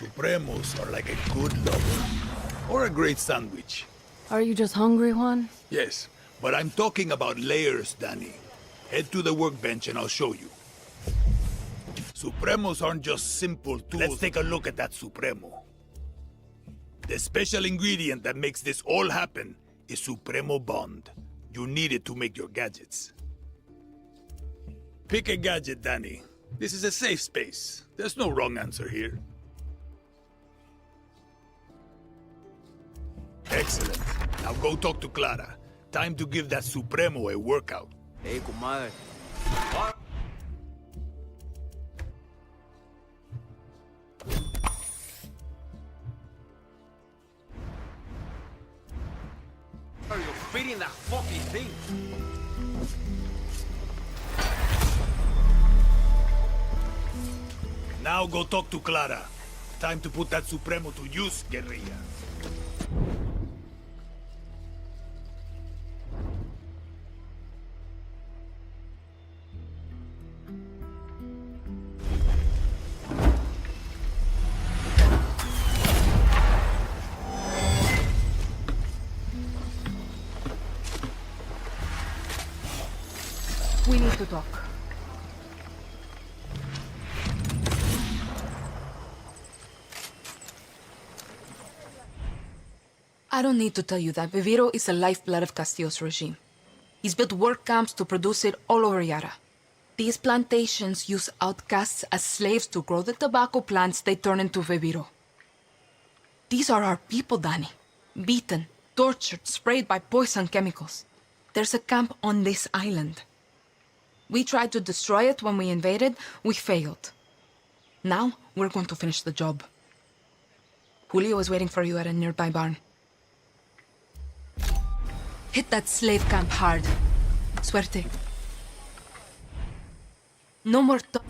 Supremos are like a good lover. Or a great sandwich. Are you just hungry, Juan? Yes, but I'm talking about layers, Danny. Head to the workbench and I'll show you. Supremos aren't just simple tools. Let's take a look at that Supremo. The special ingredient that makes this all happen is Supremo Bond. You need it to make your gadgets. Pick a gadget, Danny. This is a safe space. There's no wrong answer here. Excellent. Now go talk to Clara. Time to give that Supremo a workout. Hey, comadre. Are you feeding that fucking thing? Now go talk to Clara. Time to put that Supremo to use, guerrilla. We need to talk. I don't need to tell you that Viviro is the lifeblood of Castillo's regime. He's built work camps to produce it all over Yara. These plantations use outcasts as slaves to grow the tobacco plants they turn into Viviro. These are our people, Danny. Beaten, tortured, sprayed by poison chemicals. There's a camp on this island. We tried to destroy it when we invaded. We failed. Now, we're going to finish the job. Julio is waiting for you at a nearby barn. Hit that slave camp hard. Suerte. No more talk.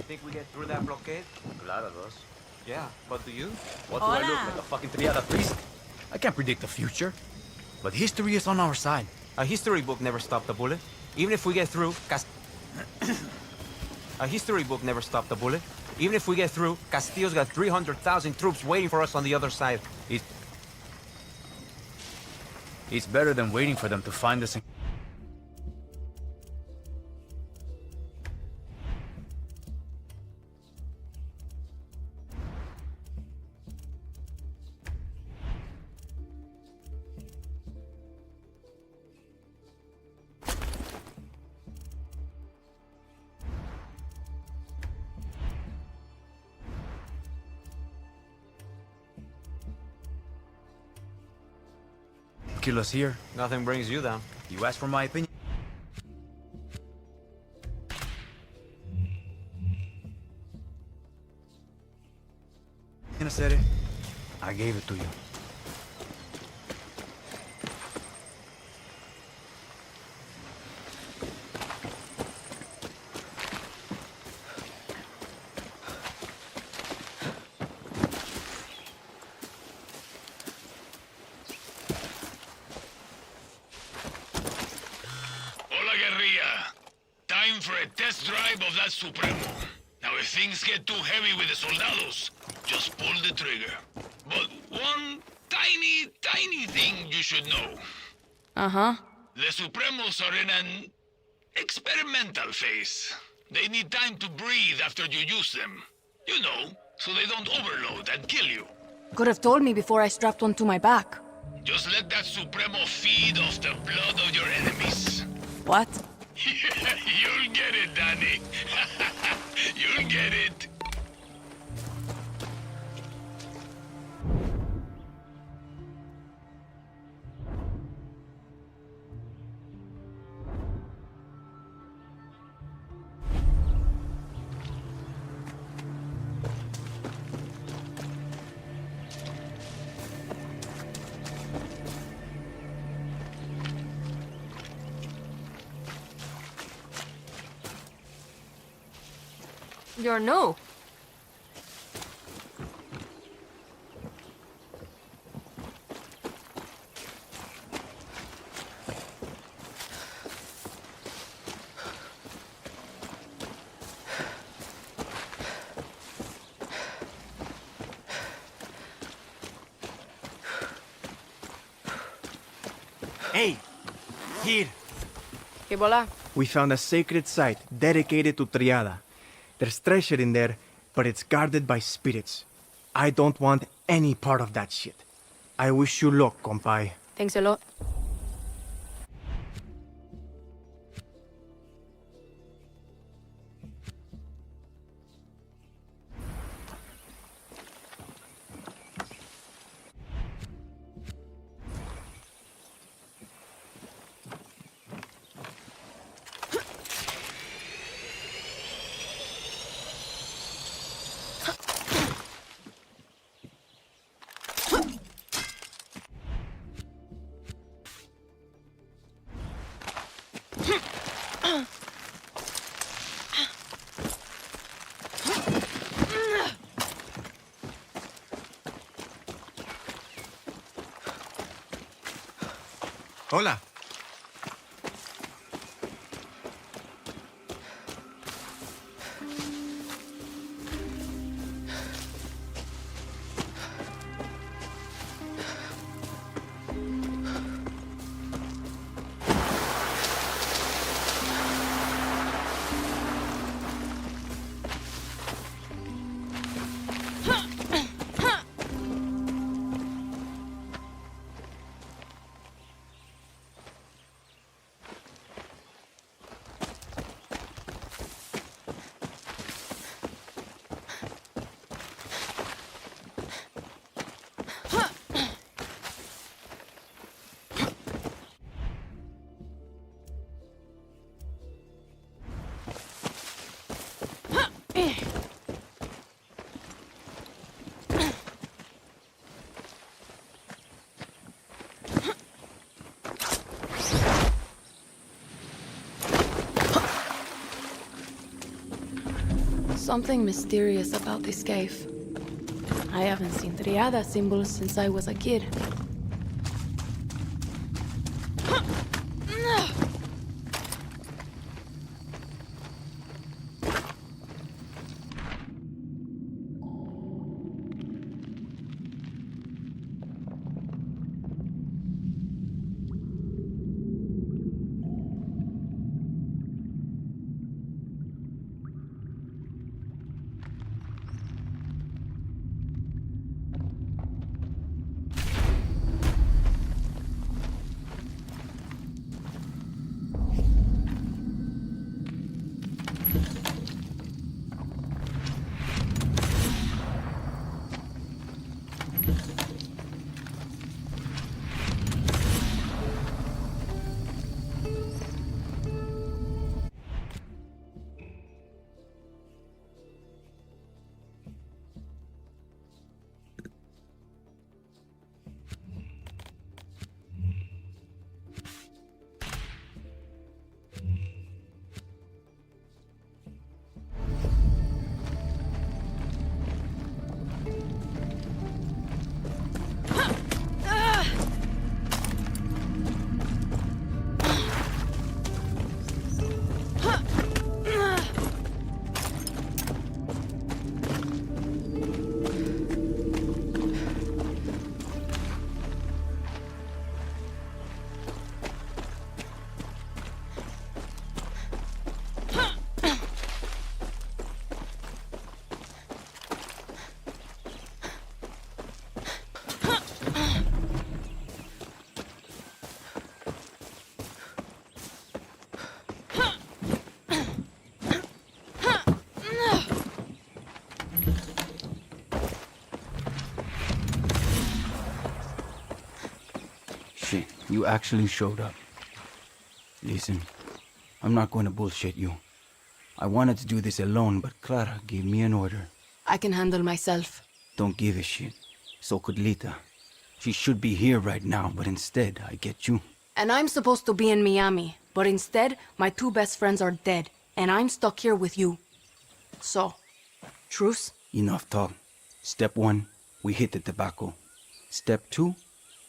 Think we get through that blockade? Clara does. Yeah, but do you? What do I look like, a fucking triada priest? I can't predict the future. But history is on our side. A history book never stopped a bullet. Even if we get through, A history book never stopped a bullet. Even if we get through, Castillo's got 300,000 troops waiting for us on the other side. It's better than waiting for them to find us. Kill us here. Nothing brings you down. You asked for my opinion. I said it. I gave it to you. Time for a test drive of that Supremo. Now if things get too heavy with the soldados, just pull the trigger. But one tiny thing you should know. Uh-huh. The Supremos are in an experimental phase. They need time to breathe after you use them. You know, so they don't overload and kill you. Could have told me before I strapped one to my back. Just let that Supremo feed off the blood of your enemies. What? You'll get it, Danny. You'll get it. You're new. Hey, here. ¿Qué bola? We found a sacred site dedicated to Triada. There's treasure in there, but it's guarded by spirits. I don't want any part of that shit. I wish you luck, compay. Thanks a lot. Hola. Something mysterious about this cave. I haven't seen Triada symbols since I was a kid. Shit, you actually showed up. Listen, I'm not going to bullshit you. I wanted to do this alone, but Clara gave me an order. I can handle myself. Don't give a shit. So could Lita. She should be here right now, but instead, I get you. And I'm supposed to be in Miami, but instead, my two best friends are dead, and I'm stuck here with you. So, Truce? Enough talk. Step 1, we hit the tobacco. Step 2,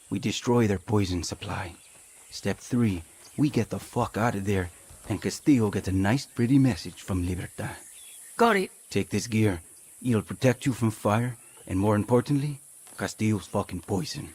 we destroy their poison supply. Step 3, we get the fuck out of there, and Castillo gets a nice pretty message from Libertad. Got it. Take this gear. It'll protect you from fire, and more importantly, Castillo's fucking poison.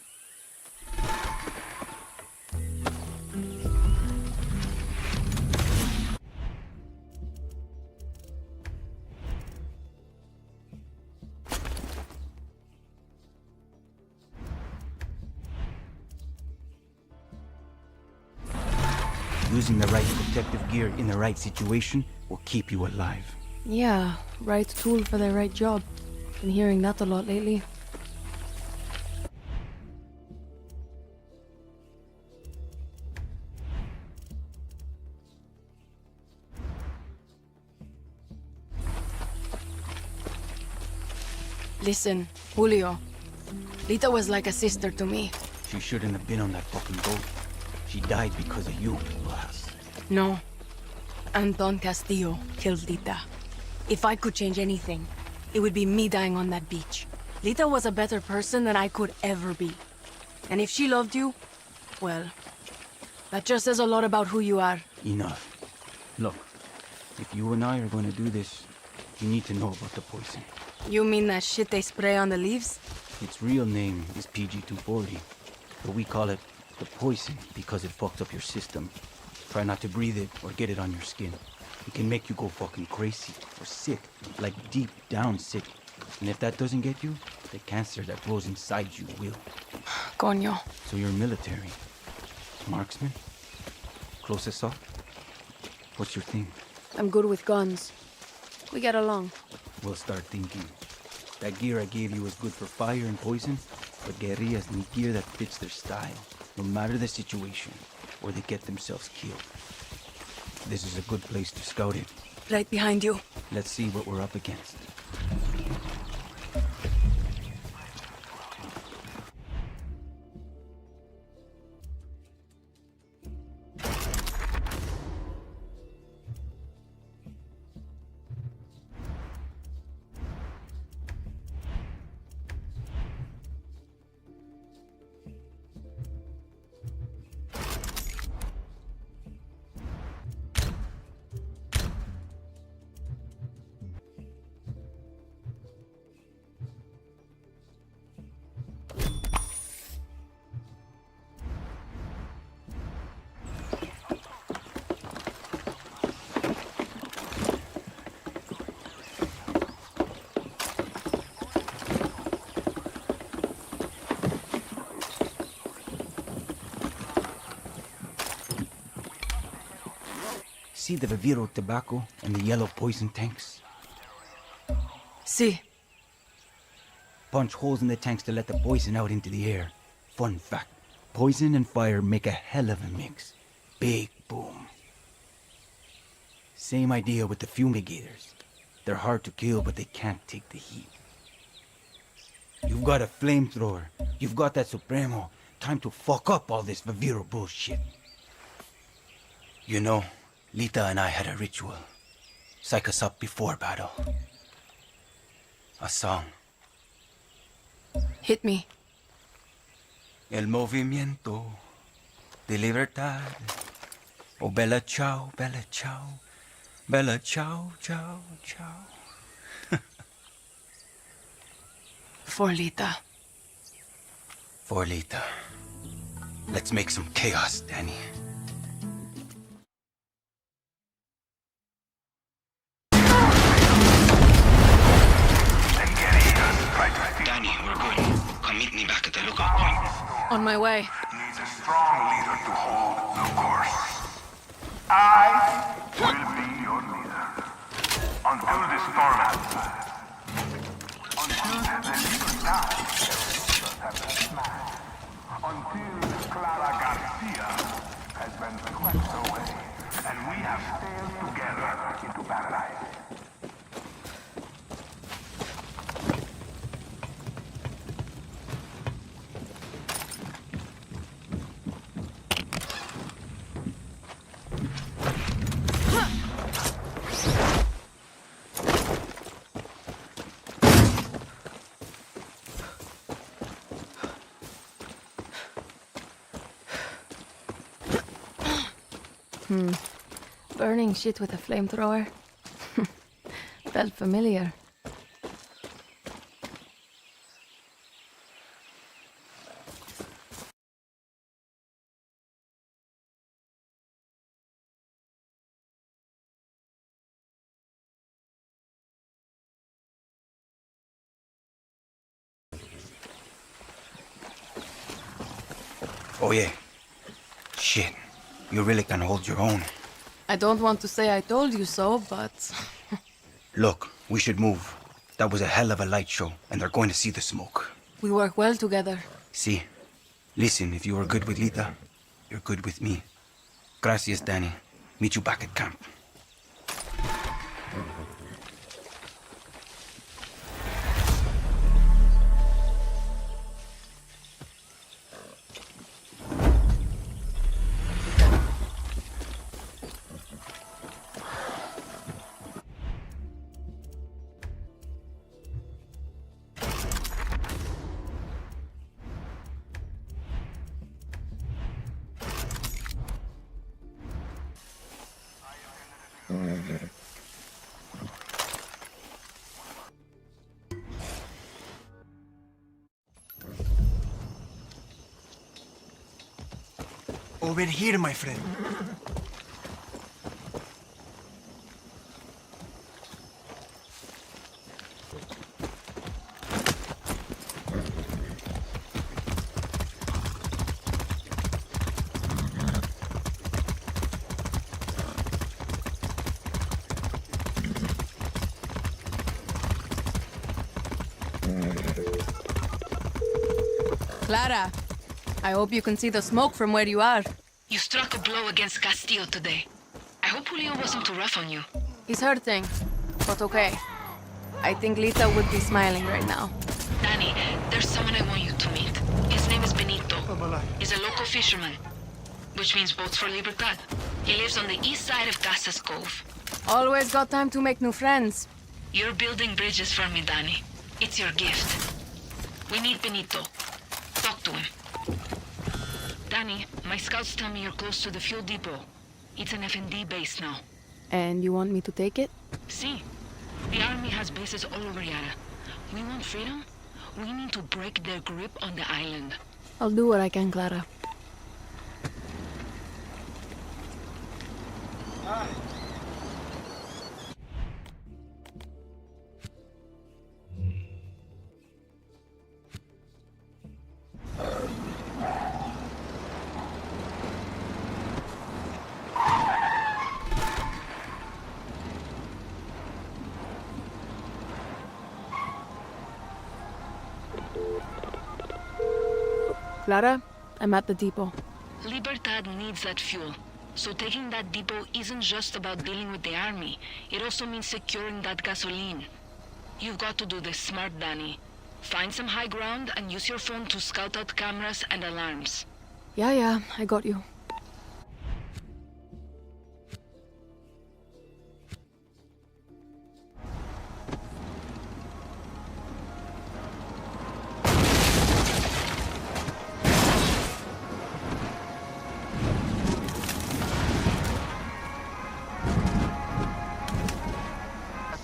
Using the right protective gear in the right situation will keep you alive. Yeah, right tool for the right job. Been hearing that a lot lately. Listen, Julio. Lita was like a sister to me. She shouldn't have been on that fucking boat. She died because of you, Blas. No. Anton Castillo killed Lita. If I could change anything, it would be me dying on that beach. Lita was a better person than I could ever be. And if she loved you, well, that just says a lot about who you are. Enough. Look, if you and I are going to do this, you need to know about the poison. You mean that shit they spray on the leaves? Its real name is PG-240, but we call it the poison because it fucks up your system. Try not to breathe it or get it on your skin. It can make you go fucking crazy or sick, like deep down sick. And if that doesn't get you, the cancer that grows inside you will. Coño. So you're military? Marksman? Close assault? What's your thing? I'm good with guns. We get along. We'll start thinking. That gear I gave you is good for fire and poison, but guerrillas need gear that fits their style, no matter the situation, or they get themselves killed. This is a good place to scout it. Right behind you. Let's see what we're up against. See the Viviro tobacco and the yellow poison tanks? See. Punch holes in the tanks to let the poison out into the air. Fun fact, poison and fire make a hell of a mix. Big boom. Same idea with the fumigators. They're hard to kill, but they can't take the heat. You've got a flamethrower. You've got that Supremo. Time to fuck up all this Viviro bullshit. You know, Lita and I had a ritual. Psych us up before battle. A song. Hit me. El movimiento de libertad. Oh, bella ciao, bella ciao. Bella ciao, ciao, ciao. For Lita. For Lita. Let's make some chaos, Danny. Danny, we're good. Come meet me back at the lookout point. On my way. Needs a strong leader to hold the course. I will be your leader. Until the storm ends. Until the Libertad have been smashed. Until Clara Garcia has been swept away. And we have sailed together into paradise. Burning shit with a flamethrower. Felt familiar. Oh yeah. Shit. You really can hold your own. I don't want to say I told you so, but... Look, we should move. That was a hell of a light show, and they're going to see the smoke. we work well together. See? Listen, if you are good with Lita, you're good with me. Gracias, Danny. Meet you back at camp. Over here, my friend. Clara, I hope you can see the smoke from where you are. You struck a blow against Castillo today. I hope Julio wasn't too rough on you. He's hurting, but okay. I think Lita would be smiling right now. Danny, there's someone I want you to meet. His name is Benito. He's a local fisherman, which means boats for Libertad. He lives on the east side of Casas Cove. Always got time to make new friends. You're building bridges for me, Danny. It's your gift. We need Benito. Talk to him. Danny, my scouts tell me you're close to the fuel depot. It's an FND base now. And you want me to take it? See, the army has bases all over Yara. We want freedom. We need to break their grip on the island. I'll do what I can, Clara. Clara, I'm at the depot. Libertad needs that fuel. So taking that depot isn't just about dealing with the army. It also means securing that gasoline. You've got to do this smart, Danny. Find some high ground and use your phone to scout out cameras and alarms. Yeah, I got you.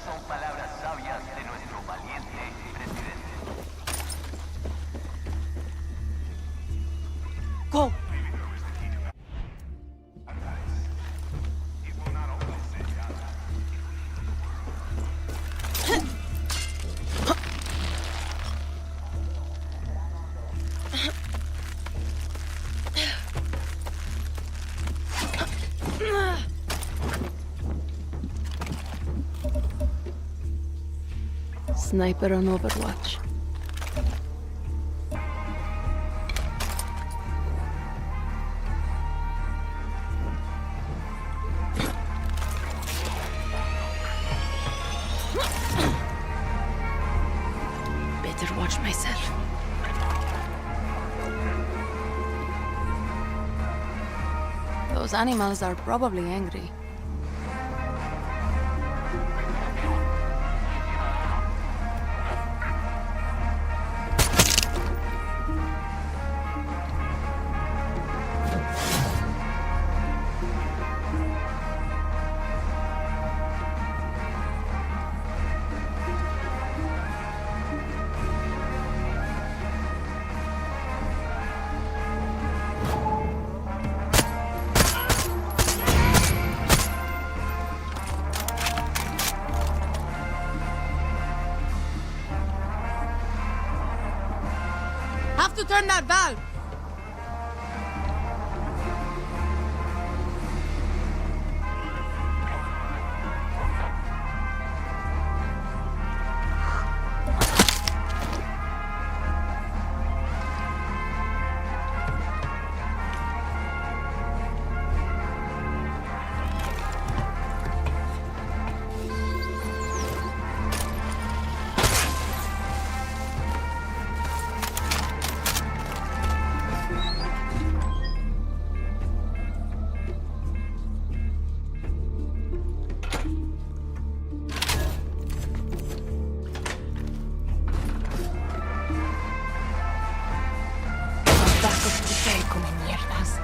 Son palabras sabias de nuestro valiente presidente. Go! Sniper on Overwatch. Better watch myself. Those animals are probably angry. have to turn that valve. Como mierdas.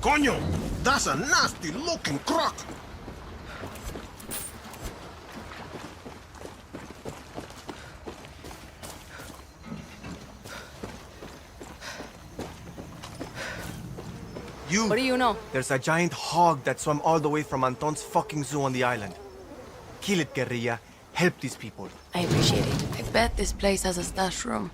Coño, that's a nasty looking crock. What do you know? There's a giant hog that swam all the way from Anton's fucking zoo on the island. Kill it, guerrilla. Help these people. I appreciate it. I bet this place has a stash room.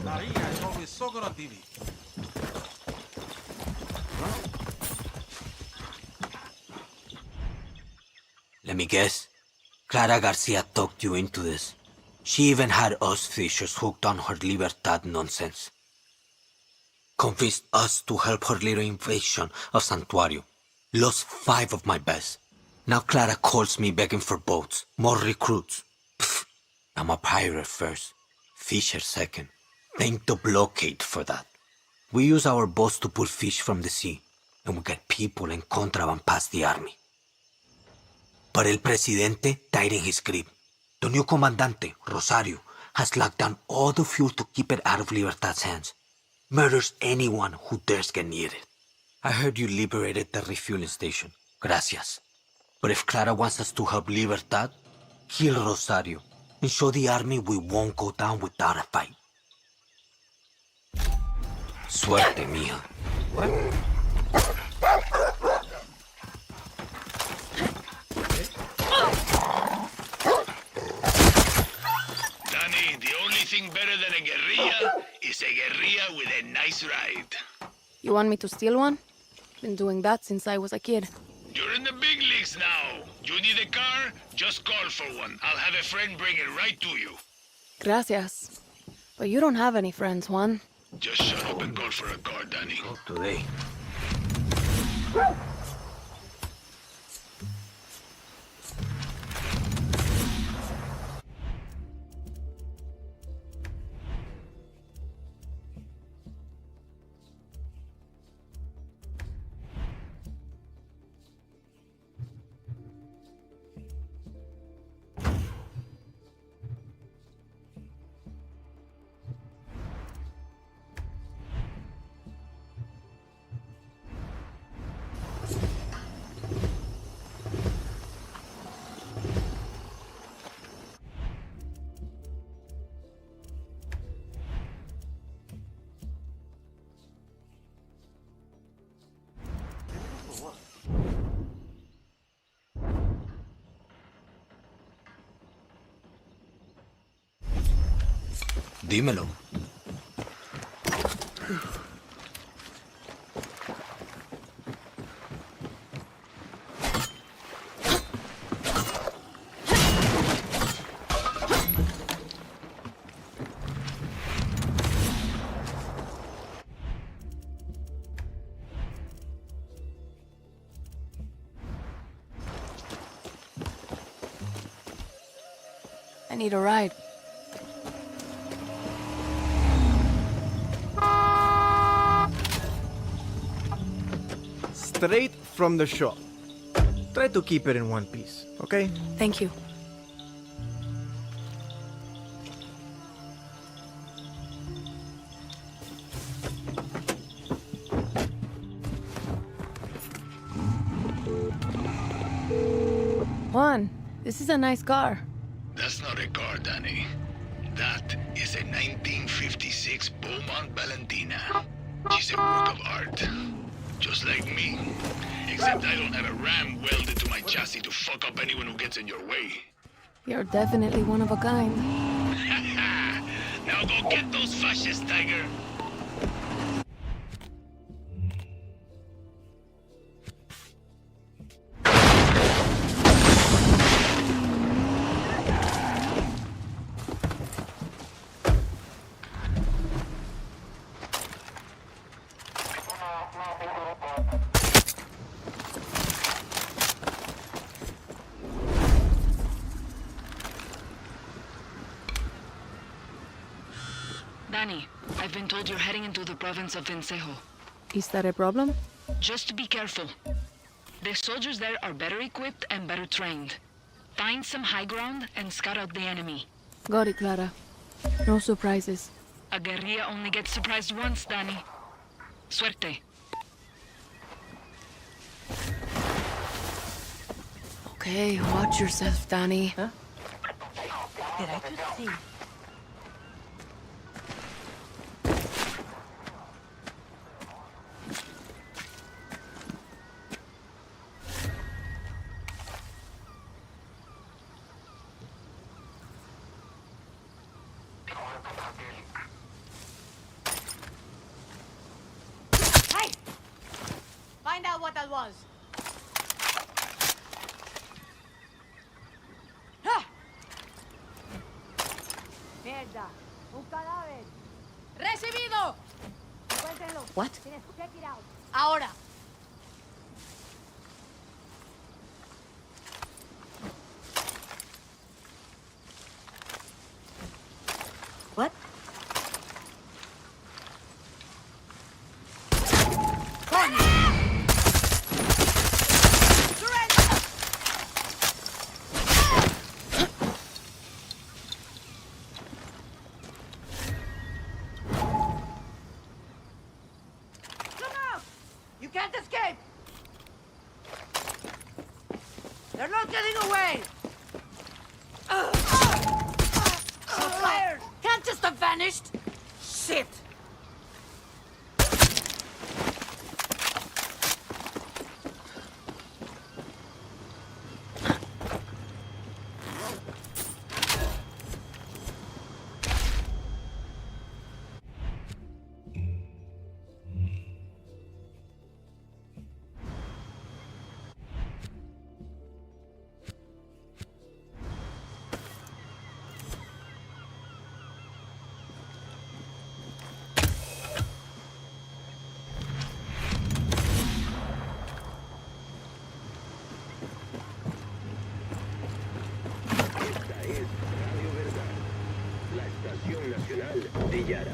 Maria is always so good on TV. Let me guess. Clara Garcia talked you into this. She even had us fishers hooked on her Libertad nonsense. Convinced us to help her little invasion of Santuario. Lost 5 of my best. Now Clara calls me begging for boats, more recruits. Pfft, I'm a pirate first, fisher second. Thank the blockade for that. We use our boats to pull fish from the sea, and we get people and contraband past the army. But El Presidente died in his grip. The new Comandante, Rosario, has locked down all the fuel to keep it out of Libertad's hands. Murders anyone who dares get near it. I heard you liberated the refueling station. Gracias. But if Clara wants us to help Libertad, kill Rosario and show the army we won't go down without a fight. Suerte, mija. What? thing better than a guerrilla is a guerrilla with a nice ride. You want me to steal one? Been doing that since I was a kid. You're in the big leagues now. You need a car? Just call for one. I'll have a friend bring it right to you. Gracias. But you don't have any friends, Juan. Just shut up and call for a car, Danny. Not today. Dímelo. I need a ride. Straight from the shop. Try to keep it in one piece, okay? Thank you. Juan, this is a nice car. That's not a car, Danny. That is a 1956 Beaumont Valentina. She's a work of art. Just like me. Except I don't have a ram welded to my chassis to fuck up anyone who gets in your way. You're definitely one of a kind. Now go get those fascists, Tiger. Danny, I've been told you're heading into the province of Vencejo. Is that a problem? Just be careful. The soldiers there are better equipped and better trained. Find some high ground and scout out the enemy. Got it, Clara. No surprises. A guerrilla only gets surprised once, Danny. Suerte. Okay, watch yourself, Danny. Huh? Did I just see? Hey! Find out what that was. ¡Ah! Mierda. Un cadáver. ¡Recibido! Encuéntrenlo. What? Check it out. Ahora. What? You can't escape! They're not getting away! So tired! Can't just have vanished! Shit! Nacional de Yara.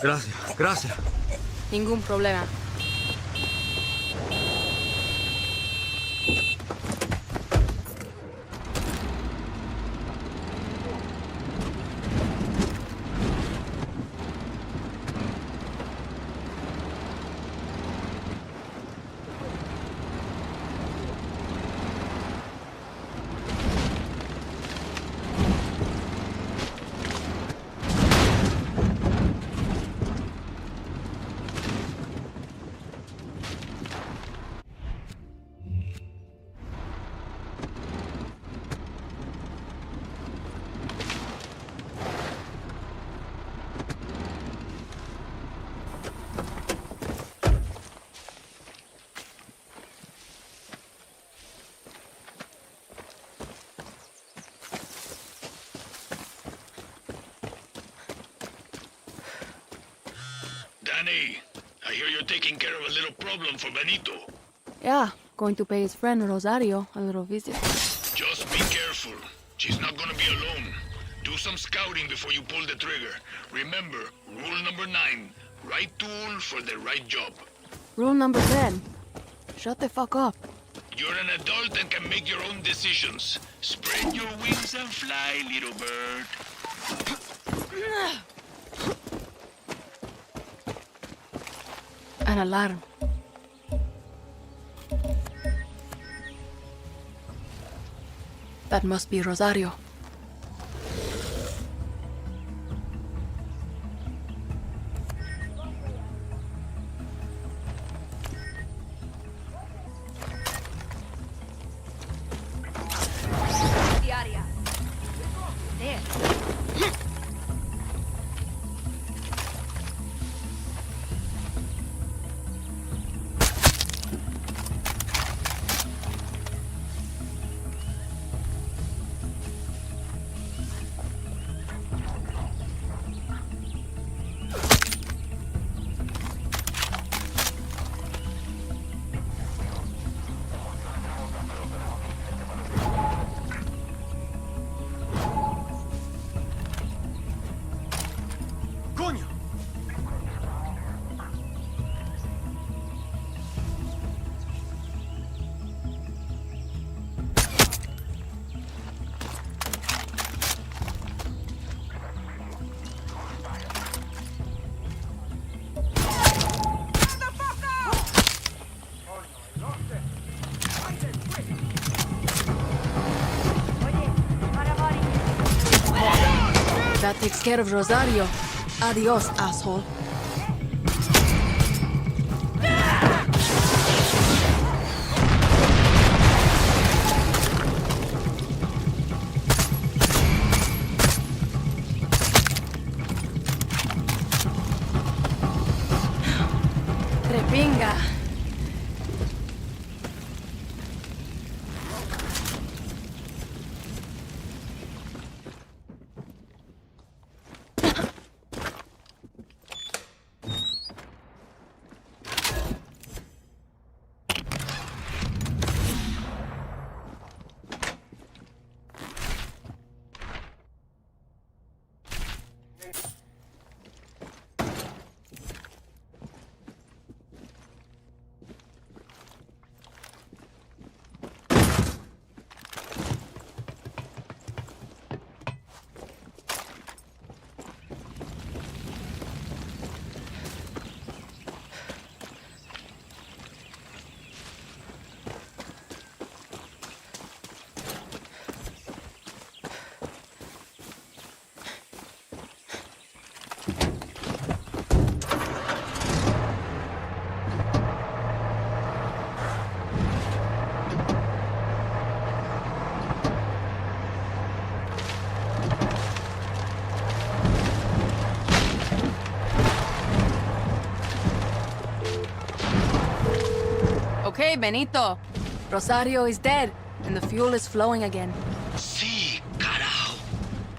Gracias, gracias. Ningún problema. Danny, I hear you're taking care of a little problem for Benito. Yeah, going to pay his friend Rosario a little visit. Just be careful. She's not gonna be alone. Do some scouting before you pull the trigger. Remember, rule number 9. Right tool for the right job. Rule number 10. Shut the fuck up. You're an adult and can make your own decisions. Spread your wings and fly, little bird. An alarm. That must be Rosario. That takes care of Rosario. Adios, asshole. Repinga. Hey, Benito. Rosario is dead, and the fuel is flowing again. See, carajo.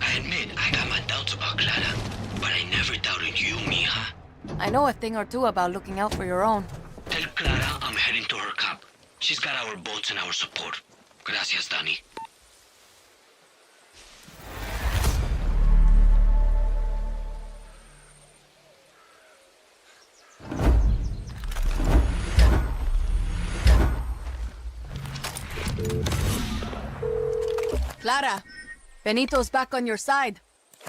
I admit I got my doubts about Clara, but I never doubted you, mija. I know a thing or two about looking out for your own. Tell Clara I'm heading to her camp. She's got our boats and our support. Gracias, Danny. Clara, Benito's back on your side.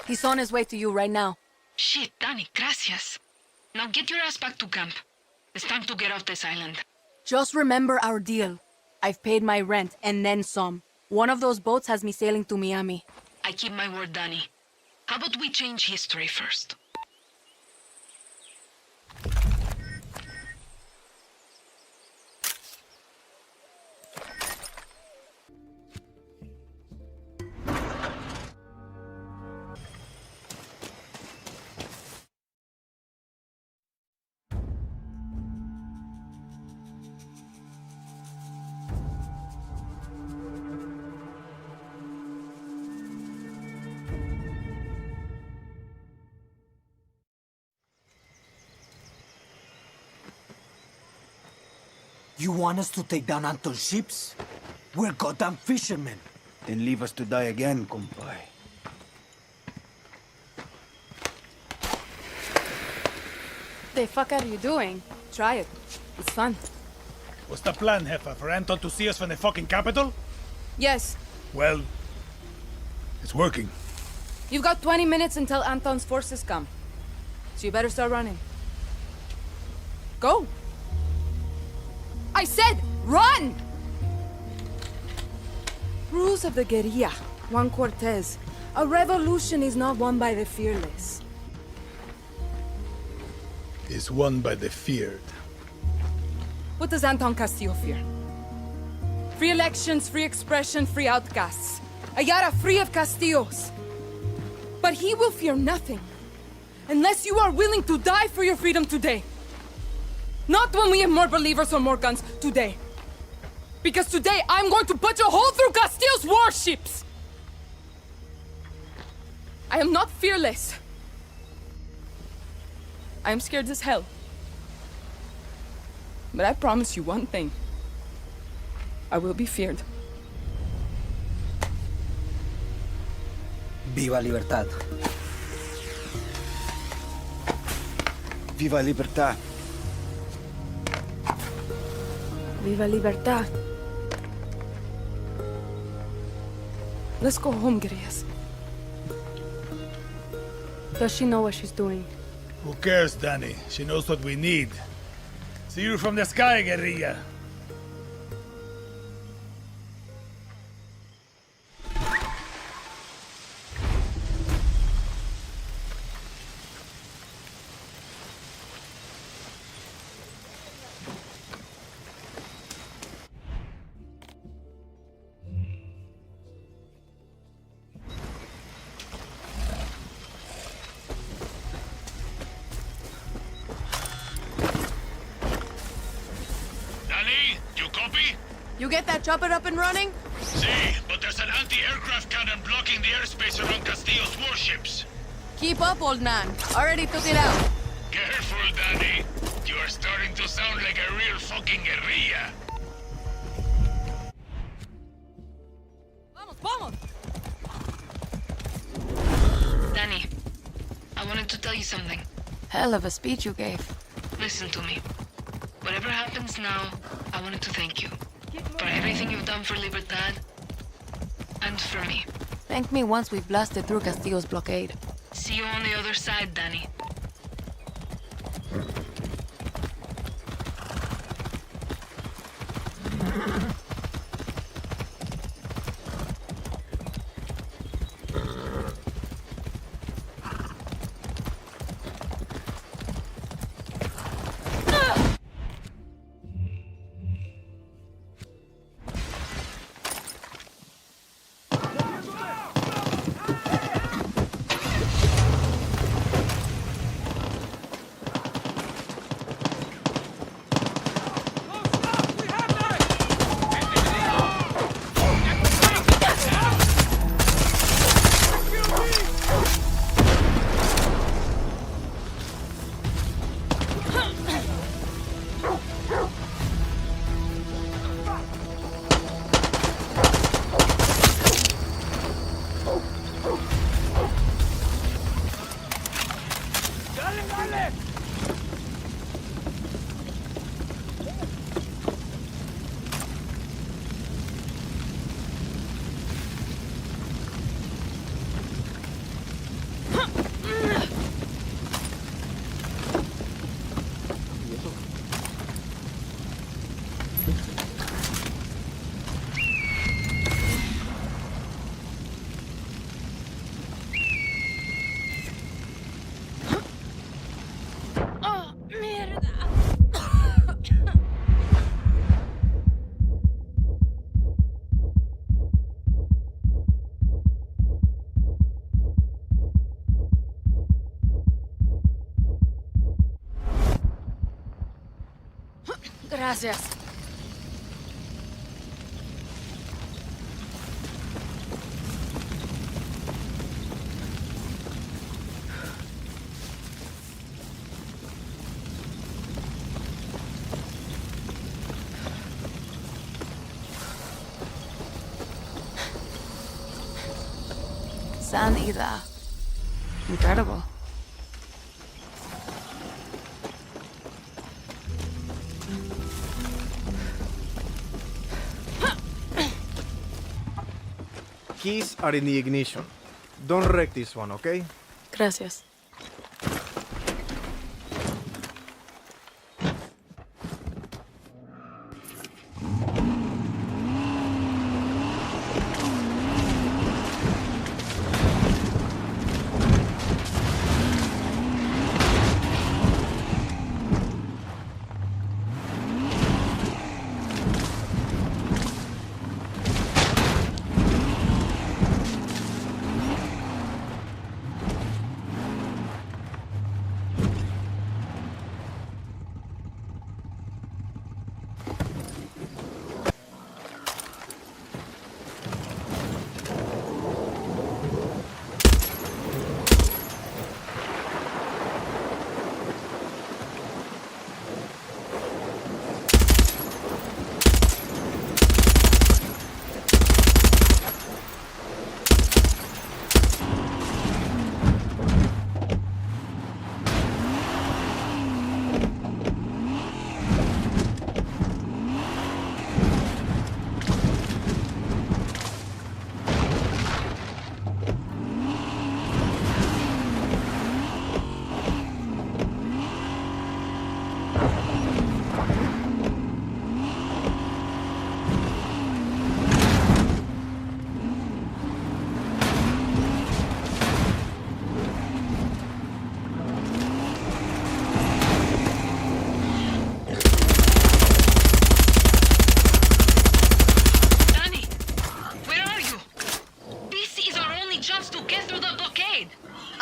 He's on his way to you right now. Shit, Danny, gracias. Now get your ass back to camp. It's time to get off this island. Just remember our deal. I've paid my rent and then some. One of those boats has me sailing to Miami. I keep my word, Danny. How about we change history first? You want us to take down Anton's ships? We're goddamn fishermen. Then leave us to die again, compay. The fuck are you doing? Try it. It's fun. What's the plan, Jefa? For Anton to see us from the fucking capital? Yes. Well, it's working. You've got 20 minutes until Anton's forces come. So you better start running. Go. I said, run! Rules of the guerrilla, Juan Cortez. A revolution is not won by the fearless. Is won by the feared. What does Anton Castillo fear? Free elections, free expression, free outcasts. Ayala free of Castillos. But he will fear nothing. Unless you are willing to die for your freedom today. Not when we have more believers or more guns, today. Because today, I'm going to punch a hole through Castillo's warships! I am not fearless. I am scared as hell. But I promise you one thing. I will be feared. Viva Libertad. Viva Libertad. Viva Libertad. Let's go home, guerrillas. Does she know what she's doing? Who cares, Danny? She knows what we need. See you from the sky, guerrilla. Danny, you copy? You get that chopper up and running? See, but there's an anti-aircraft cannon blocking the airspace around Castillo's warships. Keep up, old man. Already took it out. Careful, Danny. You are starting to sound like a real fucking guerrilla. Vamos, vamos! Danny, I wanted to tell you something. Hell of a speech you gave. Listen to me. Whatever happens now, I wanted to thank you. For everything you've done for Libertad, and for me. Thank me once we've blasted through Castillo's blockade. See you on the other side, Danny. Gracias. San Ida. Incredible. Keys are in the ignition. Don't wreck this one, okay? Gracias.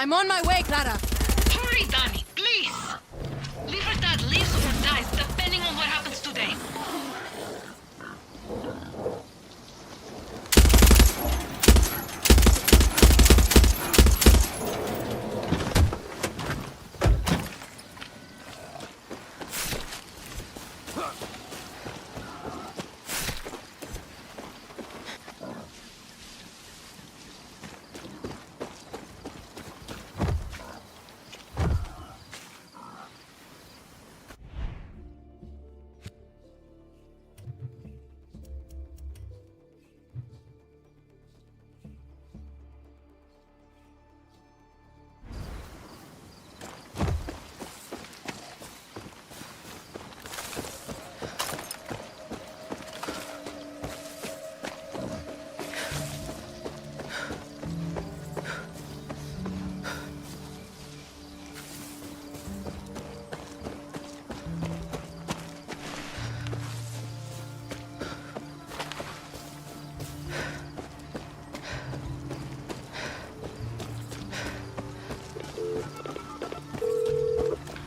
I'm on my way, Clara. Hurry, Danny, please! Libertad lives or dies depending on what happens today.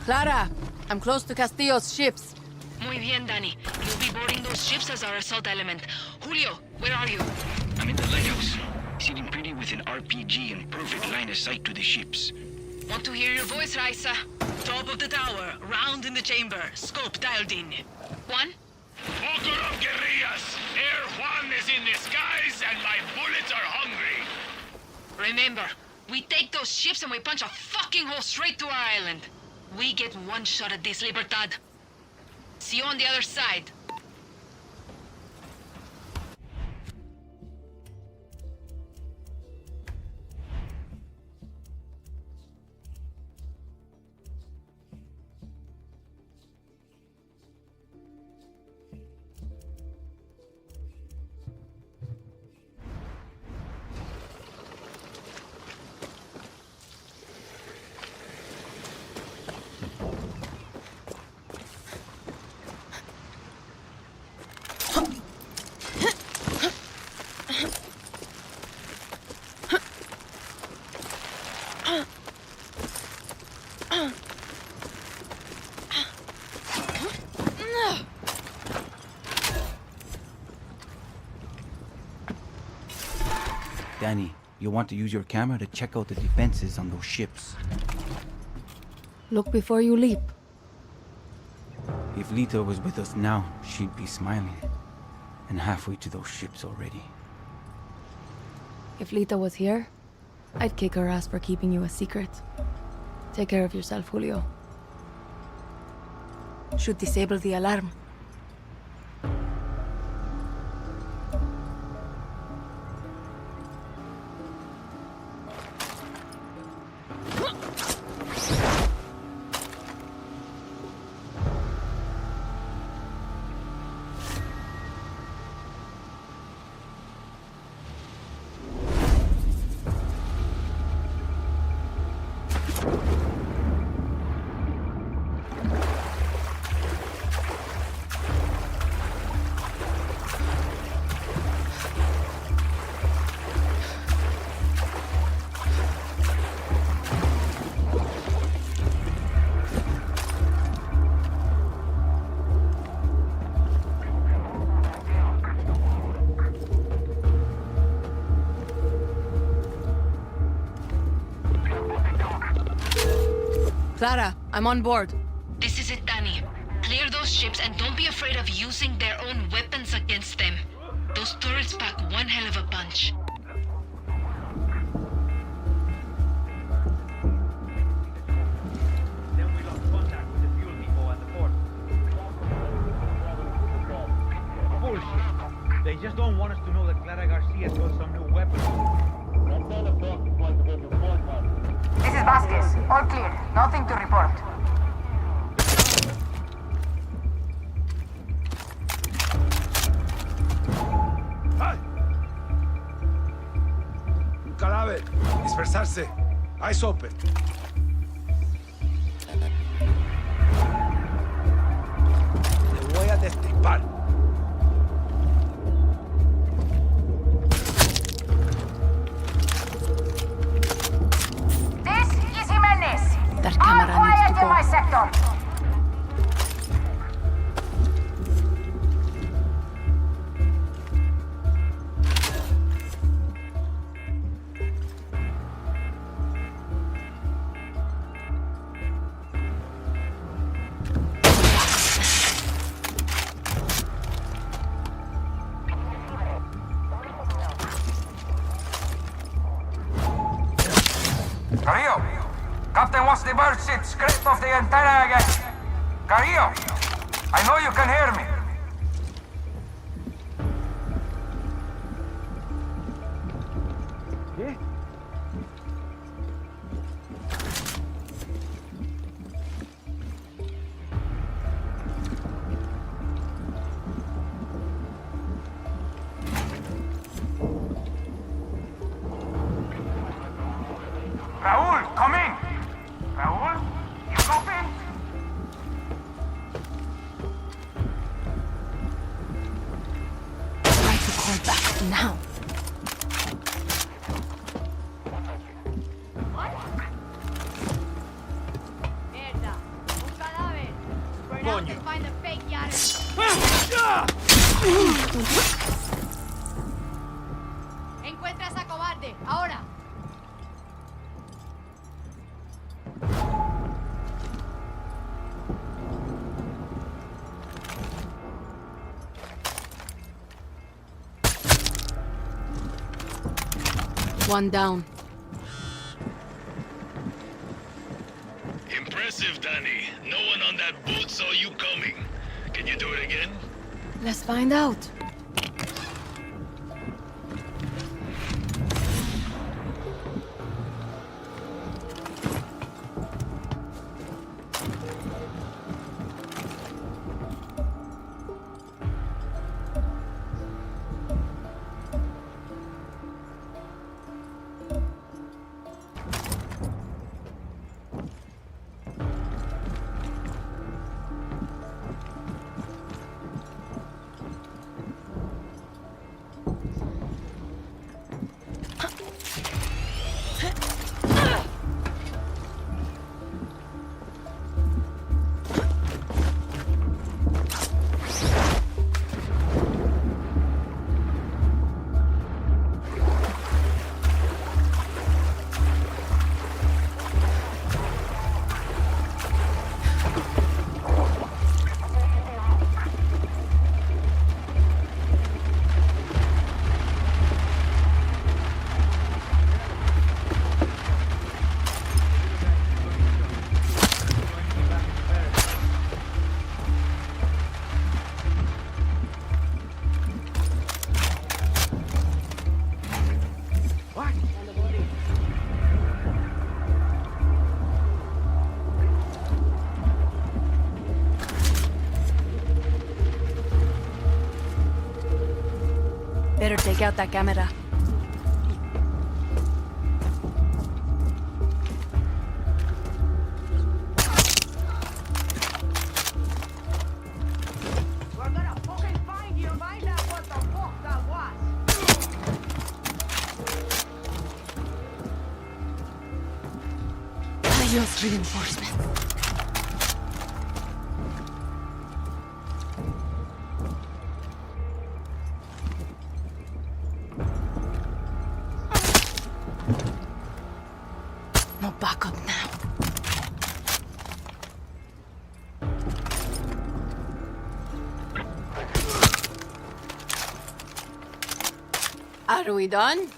Clara, I'm close to Castillo's ships. Muy bien, Danny. You'll be boarding those ships as our assault element. Julio, where are you? I'm in the lighthouse, sitting pretty with an RPG and perfect line of sight to the ships. Want to hear your voice, Raisa? Top of the tower, round in the chamber, scope dialed in. Juan? Walker of guerrillas! Air Juan is in the skies and my bullets are hungry! Remember, we take those ships and we punch a fucking hole straight to our island. We get one shot at this, Libertad. See you on the other side. Danny, you want to use your camera to check out the defenses on those ships. Look before you leap. If Lita was with us now, she'd be smiling. And halfway to those ships already. If Lita was here, I'd kick her ass for keeping you a secret. Take care of yourself, Julio. Should disable the alarm. Clara, I'm on board. This is it, Danny. Clear those ships and don't be afraid of using their own weapons against them. Those turrets pack one hell of a punch. Then we lost contact with the fuel depot at the port. Bullshit. They just don't want us to know that Clara Garcia's got some new weapons. This is Vasquez. All clear. Nothing to report. Un cadáver. Dispersarse. Eyes open. Te voy a destripar. That camera needs to go. My sector. Carrillo! Captain wants the bird ship scraped off the antenna again. Carrillo! I know you can hear me. Raúl, come in! Raúl, you copy? Try to call back now. Mierda. Un cadáver. Pronounce Coño. and find the fake yacht. Encuentra a esa cobarde. Ahora. One down. Impressive, Danny. No one on that boat saw you coming. Can you do it again? Let's find out. What? Better take out that camera. We're gonna fucking find you, find out what the fuck that was. Adios, reinforcement. No backup now. Are we done?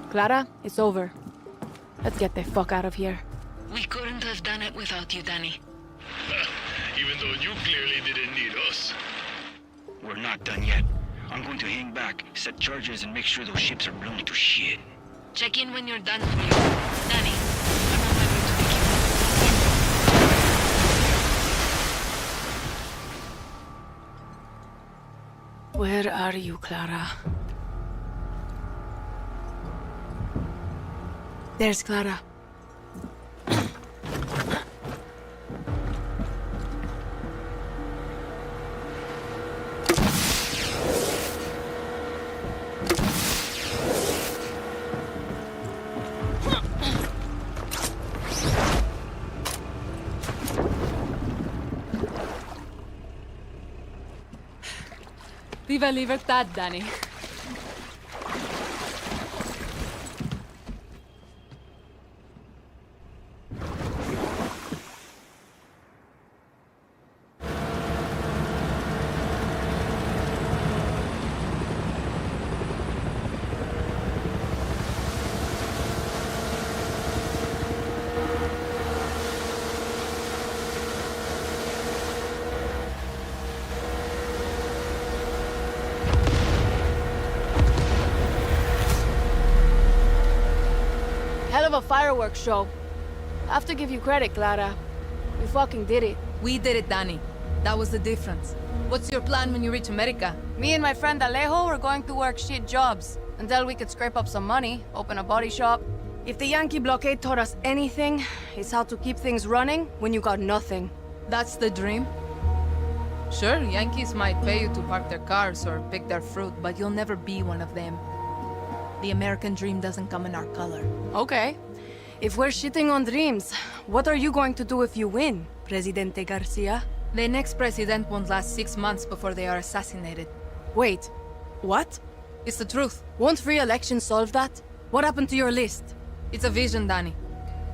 Clara, it's over. Let's get the fuck out of here. We couldn't have done it without you, Danny. Even though you clearly didn't need us. We're not done yet. I'm going to hang back, set charges, and make sure those ships are blown to shit. Check in when you're done, Julio. Danny, I'm on my way to pick you up. Where are you, Clara? There's Clara. Viva Libertad, Danny. Hell of a fireworks show. I have to give you credit, Clara. You fucking did it. We did it, Danny. That was the difference. What's your plan when you reach America? Me and my friend Alejo were going to work shit jobs until we could scrape up some money, open a body shop. If the Yankee blockade taught us anything, it's how to keep things running when you got nothing. That's the dream? Sure, Yankees might pay you to park their cars or pick their fruit, but you'll never be one of them. The American dream doesn't come in our color. Okay. If we're shitting on dreams, what are you going to do if you win, Presidente Garcia? The next president won't last 6 months before they are assassinated. Wait, what? It's the truth. Won't free election solve that? What happened to your list? It's a vision, Danny.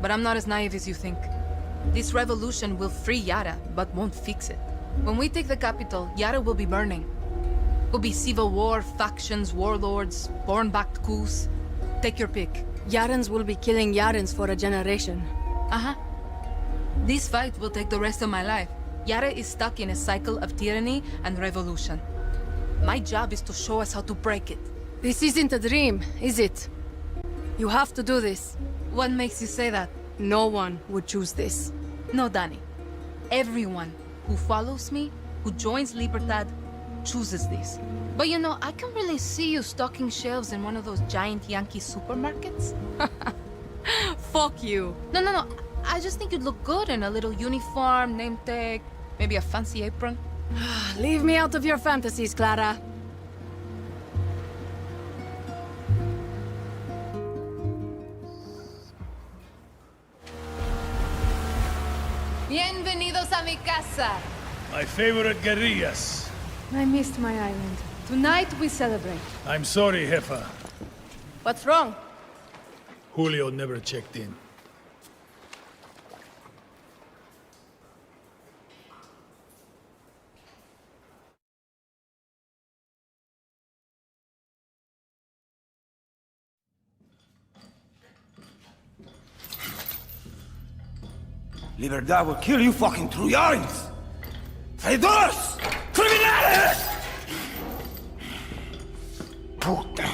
But I'm not as naive as you think. This revolution will free Yara, but won't fix it. When we take the capital, Yara will be burning. Will be civil war, factions, warlords, born-backed coups. Take your pick. Yarans will be killing Yarans for a generation. Uh-huh. This fight will take the rest of my life. Yara is stuck in a cycle of tyranny and revolution. My job is to show us how to break it. This isn't a dream, is it? You have to do this. What makes you say that? No one would choose this. No, Danny. Everyone who follows me, who joins Libertad, chooses this. But you know, I can really see you stocking shelves in one of those giant Yankee supermarkets. Fuck you. No. I just think you'd look good in a little uniform, name tag, maybe a fancy apron. Leave me out of your fantasies, Clara. Bienvenidos a mi casa. My favorite guerrillas. I missed my island. Tonight we celebrate. I'm sorry, Jefa. What's wrong? Julio never checked in. Libertad will kill you fucking Trujans! Traidores! Criminales! Puta.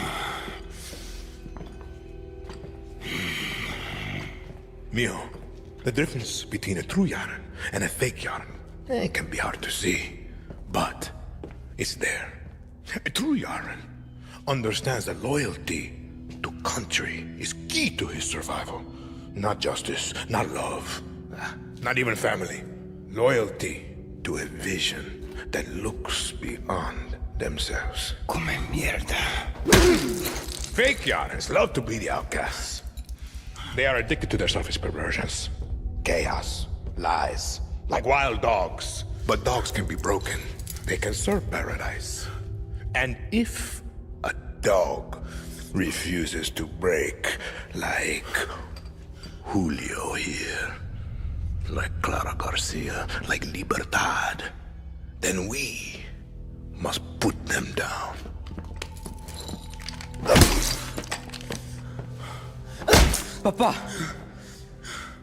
Mio, the difference between a true yarn and a fake yarn, it can be hard to see, but it's there. A true yarn understands that loyalty to country is key to his survival. Not justice, not love, not even family. Loyalty to a vision that looks beyond themselves. Come mierda. Fake yarns love to be the outcasts. They are addicted to their selfish perversions. Chaos, lies, like wild dogs. But dogs can be broken. They can serve paradise. And if a dog refuses to break, like Julio here, like Clara Garcia, like Libertad, then we must put them down. Papa,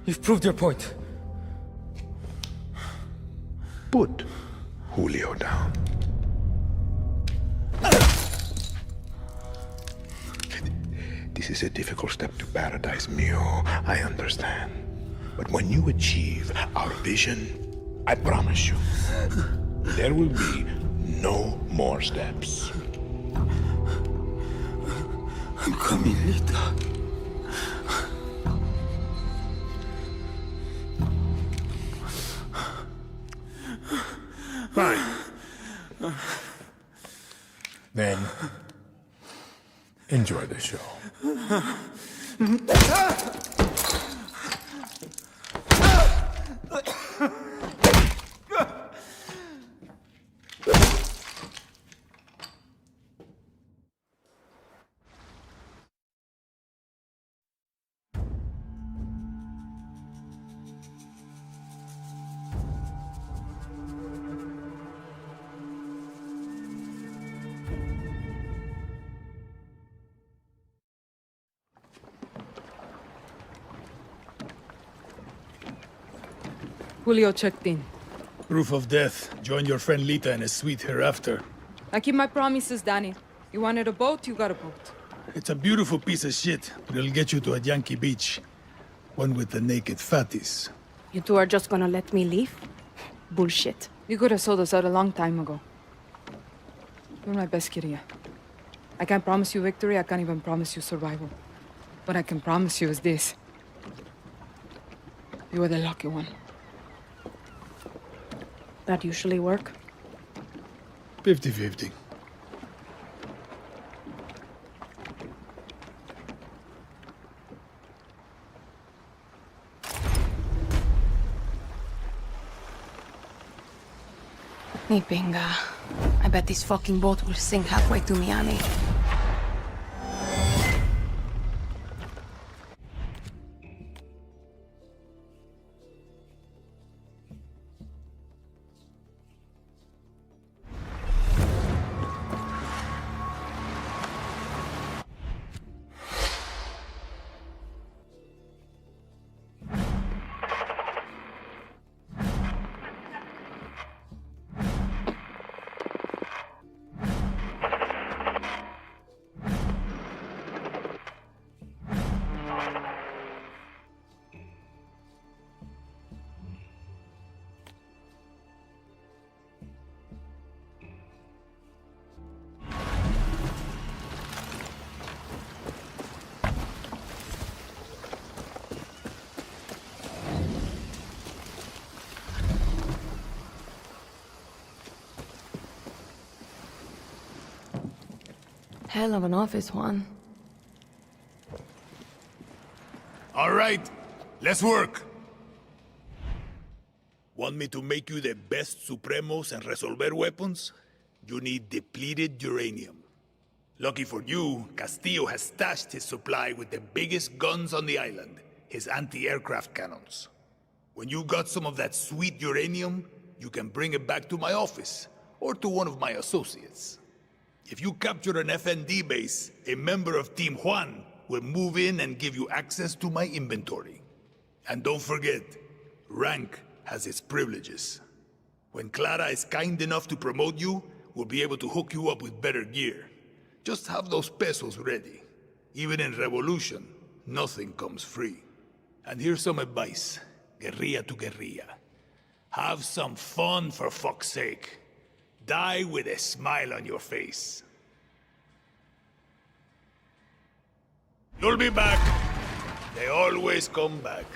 you've proved your point. Put Julio down. This is a difficult step to paradise, Mio. I understand. But when you achieve our vision, I promise you, there will be no more steps. I'm coming, Lita. Fine. Then, enjoy the show. Julio checked in. Proof of death. Join your friend Lita in a suite hereafter. I keep my promises, Danny. You wanted a boat, you got a boat. It's a beautiful piece of shit, but it'll get you to a Yankee beach. One with the naked fatties. You two are just gonna let me leave? Bullshit. You could have sold us out a long time ago. You're my best, Kiria. I can't promise you victory, I can't even promise you survival. What I can promise you is this. You are the lucky one. That usually work? 50-50. Ni pinga. I bet this fucking boat will sink halfway to Miami. Hell of an office, Juan. All right, let's work. Want me to make you the best Supremos and Resolver weapons? You need depleted uranium. Lucky for you, Castillo has stashed his supply with the biggest guns on the island, his anti-aircraft cannons. When you got some of that sweet uranium, you can bring it back to my office, or to one of my associates. If you capture an FND base, a member of Team Juan will move in and give you access to my inventory. And don't forget, Rank has its privileges. When Clara is kind enough to promote you, we'll be able to hook you up with better gear. Just have those pesos ready. Even in Revolution, nothing comes free. And here's some advice, guerrilla to guerrilla. Have some fun, for fuck's sake. Die with a smile on your face. You'll be back. They always come back.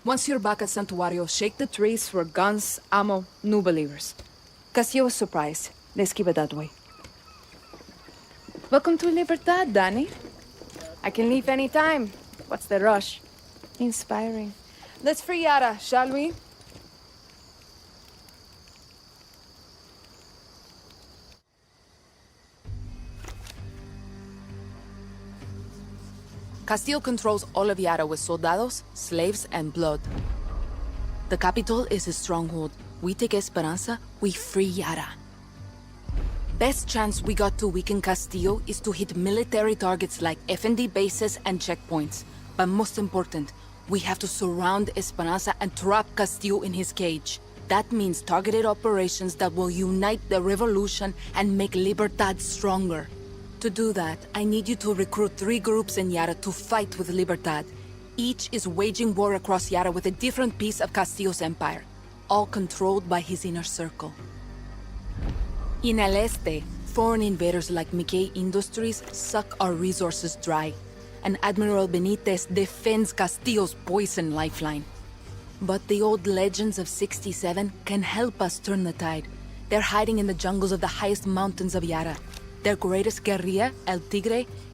Once you're back at Santuario, shake the trees for guns, ammo, new believers. Castillo was surprised. Let's keep it that way. Welcome to Libertad, Danny. I can leave anytime. What's the rush? Inspiring. Let's free Yara, shall we? Castillo controls all of Yara with soldados, slaves, and blood. The capital is his stronghold. We take Esperanza, we free Yara. Best chance we got to weaken Castillo is to hit military targets like FND bases and checkpoints. But most important, we have to surround Esperanza and trap Castillo in his cage. That means targeted operations that will unite the revolution and make Libertad stronger. To do that, I need you to recruit 3 groups in Yara to fight with Libertad. Each is waging war across Yara with a different piece of Castillo's empire, all controlled by his inner circle. In El Este, foreign invaders like Mickey Industries suck our resources dry, and Admiral Benitez defends Castillo's poison lifeline. But the old legends of 67 can help us turn the tide. They're hiding in the jungles of the highest mountains of Yara. Their greatest guerrilla, El Tigre,